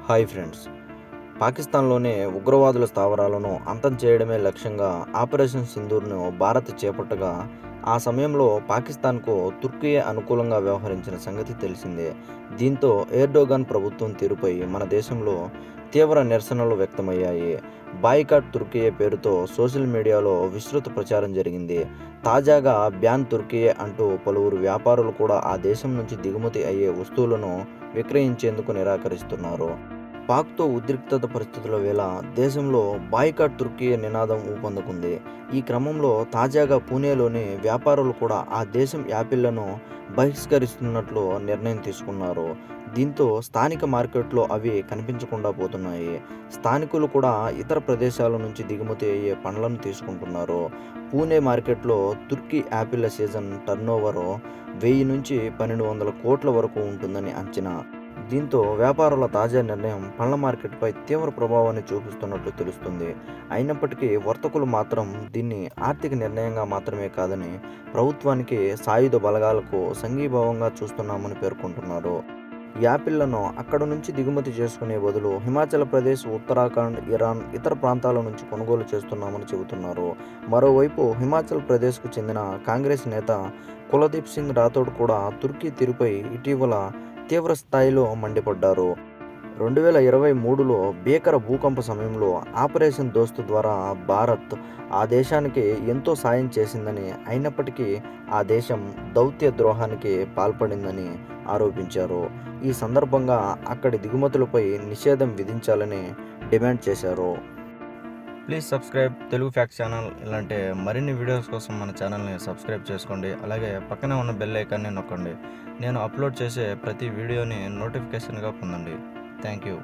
Hi friends. పాకిస్తాన్లోని ఉగ్రవాదుల స్థావరాలను అంతం చేయడమే లక్ష్యంగా ఆపరేషన్ సింధూర్ను భారత్ చేపట్టగా, ఆ సమయంలో పాకిస్తాన్కు తుర్కీ అనుకూలంగా వ్యవహరించిన సంగతి తెలిసిందే. దీంతో ఎర్డోగాన్ ప్రభుత్వం తీరుపై మన దేశంలో తీవ్ర నిరసనలు వ్యక్తమయ్యాయి. బాయ్కాట్ తుర్కియే పేరుతో సోషల్ మీడియాలో విస్తృత ప్రచారం జరిగింది. తాజాగా బ్యాన్ తుర్కియే అంటూ పలువురు వ్యాపారులు కూడా ఆ దేశం నుంచి దిగుమతి అయ్యే వస్తువులను విక్రయించేందుకు నిరాకరిస్తున్నారు. పాక్తో ఉద్రిక్తత పరిస్థితుల వేళ దేశంలో బాయ్కాట్ తుర్కీ నినాదం ఊపందుకుంది. ఈ క్రమంలో తాజాగా పూణేలోని వ్యాపారులు కూడా ఆ దేశం యాపిళ్లను బహిష్కరిస్తున్నట్లు నిర్ణయం తీసుకున్నారు. దీంతో స్థానిక మార్కెట్లో అవి కనిపించకుండా పోతున్నాయి. స్థానికులు కూడా ఇతర ప్రదేశాల నుంచి దిగుమతి అయ్యే పండ్లను తీసుకుంటున్నారు. పూణే మార్కెట్లో తుర్కీ యాపిళ్ల సీజన్ టర్నోవర్ 1000 నుంచి 1200 కోట్ల వరకు ఉంటుందని అంచనా. దీంతో వ్యాపారుల తాజా నిర్ణయం పండ్ల మార్కెట్పై తీవ్ర ప్రభావాన్ని చూపిస్తున్నట్లు తెలుస్తుంది. అయినప్పటికీ వర్తకులు మాత్రం దీన్ని ఆర్థిక నిర్ణయంగా మాత్రమే కాదని, ప్రభుత్వానికి, సాయుధ బలగాలకు సంఘీభావంగా చూస్తున్నామని పేర్కొంటున్నారు. యాపిళ్లను అక్కడ నుంచి దిగుమతి చేసుకునే బదులు హిమాచల్ ప్రదేశ్, ఉత్తరాఖండ్, ఇరాన్, ఇతర ప్రాంతాల నుంచి కొనుగోలు చేస్తున్నామని చెబుతున్నారు. మరోవైపు హిమాచల్ ప్రదేశ్కు చెందిన కాంగ్రెస్ నేత కులదీప్ సింగ్ రాథోడ్ కూడా తుర్కీ తీరుపై ఇటీవల తీవ్ర స్థాయిలో మండిపడ్డారు. 2023లో భీకర భూకంప సమయంలో ఆపరేషన్ దోస్త్ ద్వారా భారత్ ఆ దేశానికి ఎంతో సాయం చేసిందని, అయినప్పటికీ ఆ దేశం దౌత్య ద్రోహానికి పాల్పడిందని ఆరోపించారు. ఈ సందర్భంగా అక్కడి దిగుమతులపై నిషేధం విధించాలని డిమాండ్ చేశారు. Please subscribe Telugu facts channel. ఇలాంటి మరిన్ని వీడియోస్ కోసం మన ఛానల్ని సబ్స్క్రైబ్ చేసుకోండి. అలాగే పక్కనే ఉన్న బెల్ ఐకాన్ని నొక్కండి. నేను అప్లోడ్ చేసే ప్రతి వీడియోని నోటిఫికేషన్గా పొందండి. Thank you.